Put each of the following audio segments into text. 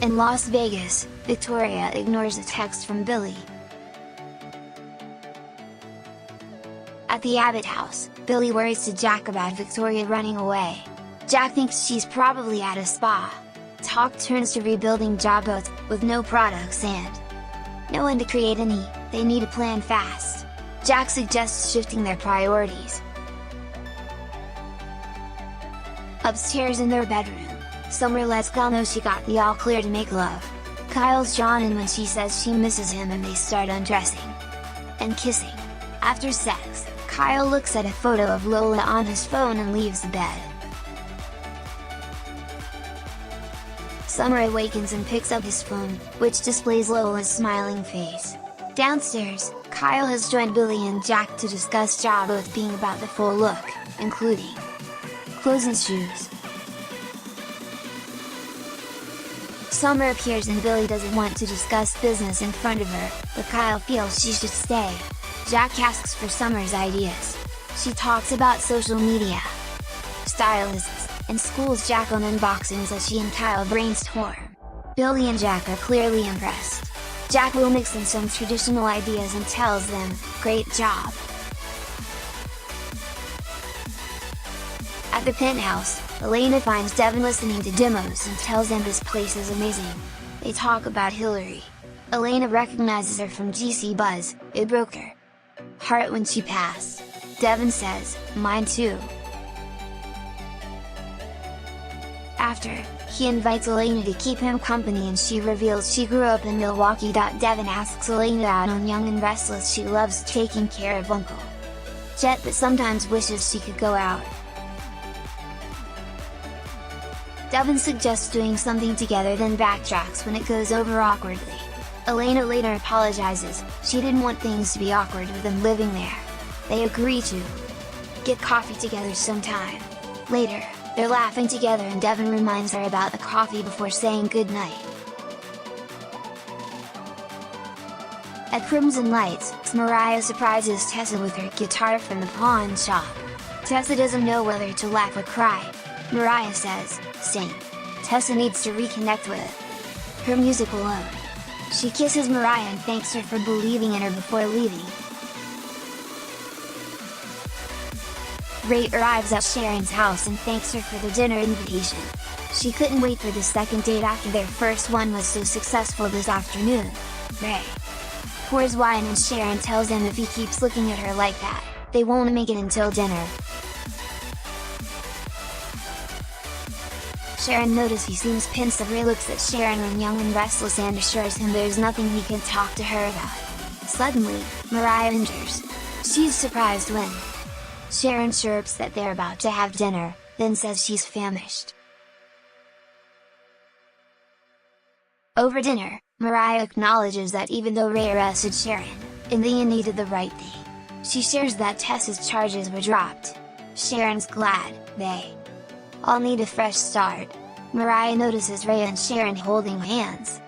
In Las Vegas, Victoria ignores a text from Billy. At the Abbott house, Billy worries to Jack about Victoria running away. Jack thinks she's probably at a spa. Talk turns to rebuilding job boats, with no products and no one to create any. They need a plan fast. Jack suggests shifting their priorities. Upstairs in their bedroom, Summer lets Kyle know she got the all clear to make love. Kyle's drawn in when she says she misses him and they start undressing and kissing. After sex, Kyle looks at a photo of Lola on his phone and leaves the bed. Summer awakens and picks up his phone, which displays Lola's smiling face. Downstairs, Kyle has joined Billy and Jack to discuss job both being about the full look, including clothes and shoes. Summer appears and Billy doesn't want to discuss business in front of her, but Kyle feels she should stay. Jack asks for Summer's ideas. She talks about social media, stylists, and schools Jack on unboxings as she and Kyle brainstorm. Billy and Jack are clearly impressed. Jack will mix in some traditional ideas and tells them, "Great job!" At the penthouse, Elena finds Devin listening to demos and tells him this place is amazing. They talk about Hillary. Elena recognizes her from GC Buzz. "It broke her heart when she passed." Devin says, "Mine too." After, he invites Elena to keep him company and she reveals she grew up in Milwaukee. Devin asks Elena out on Young and Restless. She loves taking care of Uncle Jet but sometimes wishes she could go out. Devin suggests doing something together then backtracks when it goes over awkwardly. Elena later apologizes, she didn't want things to be awkward with them living there. They agree to get coffee together sometime. Later, they're laughing together and Devin reminds her about the coffee before saying goodnight. At Crimson Lights, Mariah surprises Tessa with her guitar from the pawn shop. Tessa doesn't know whether to laugh or cry. Mariah says, "Sing." Tessa needs to reconnect with her music alone. She kisses Mariah and thanks her for believing in her before leaving. Ray arrives at Sharon's house and thanks her for the dinner invitation. She couldn't wait for the second date after their first one was so successful this afternoon. Ray pours wine and Sharon tells him if he keeps looking at her like that, they won't make it until dinner. Sharon notices he seems pensive. Ray looks at Sharon when Young and Restless and assures him there's nothing he can talk to her about. Suddenly, Mariah enters. She's surprised when Sharon chirps that they're about to have dinner, then says she's famished. Over dinner, Mariah acknowledges that even though Ray arrested Sharon, in the end he did the right thing. She shares that Tessa's charges were dropped. Sharon's glad, they all need a fresh start. Mariah notices Ray and Sharon holding hands.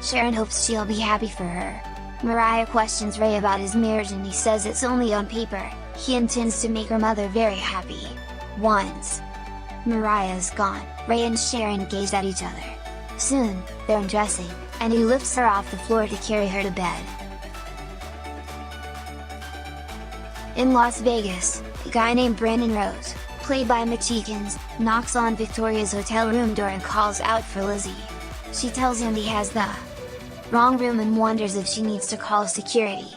Sharon hopes she'll be happy for her. Mariah questions Ray about his marriage and he says it's only on paper, he intends to make her mother very happy. Once Mariah's gone, Ray and Sharon gaze at each other. Soon, they're undressing, and he lifts her off the floor to carry her to bed. In Las Vegas, a guy named Brandon Rose, played by McCheekins, knocks on Victoria's hotel room door and calls out for Lizzie. She tells him he has the wrong room and wonders if she needs to call security.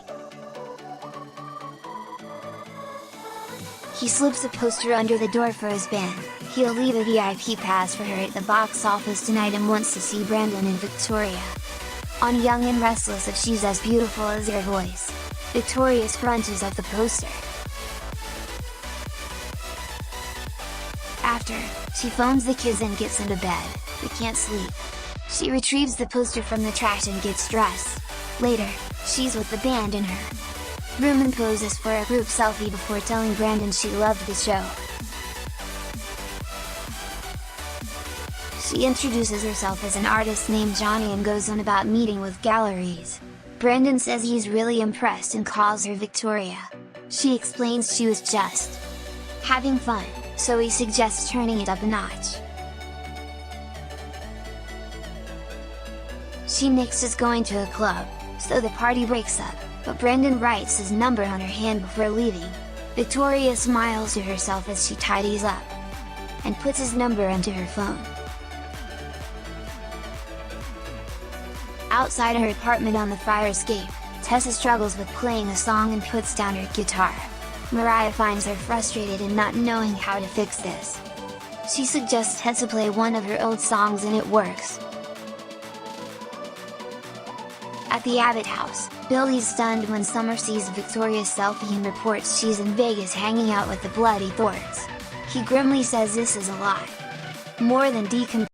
He slips a poster under the door for his band. He'll leave a VIP pass for her at the box office tonight and wants to see Brandon and Victoria on Young and Restless if she's as beautiful as her voice. Victoria scrunches at the poster. After, she phones the kids and gets into bed, but can't sleep. She retrieves the poster from the trash and gets dressed. Later, she's with the band in her room and poses for a group selfie before telling Brandon she loved the show. She introduces herself as an artist named Johnny and goes on about meeting with galleries. Brandon says he's really impressed and calls her Victoria. She explains she was just having fun, so he suggests turning it up a notch. She nixes going to a club, so the party breaks up, but Brendan writes his number on her hand before leaving. Victoria smiles to herself as she tidies up, and puts his number into her phone. Outside her apartment on the fire escape, Tessa struggles with playing a song and puts down her guitar. Mariah finds her frustrated in not knowing how to fix this. She suggests Tessa play one of her old songs and it works. At the Abbott house, Billy's stunned when Summer sees Victoria's selfie and reports she's in Vegas hanging out with the Bloody Thorns. He grimly says this is a lie. More than decomposed.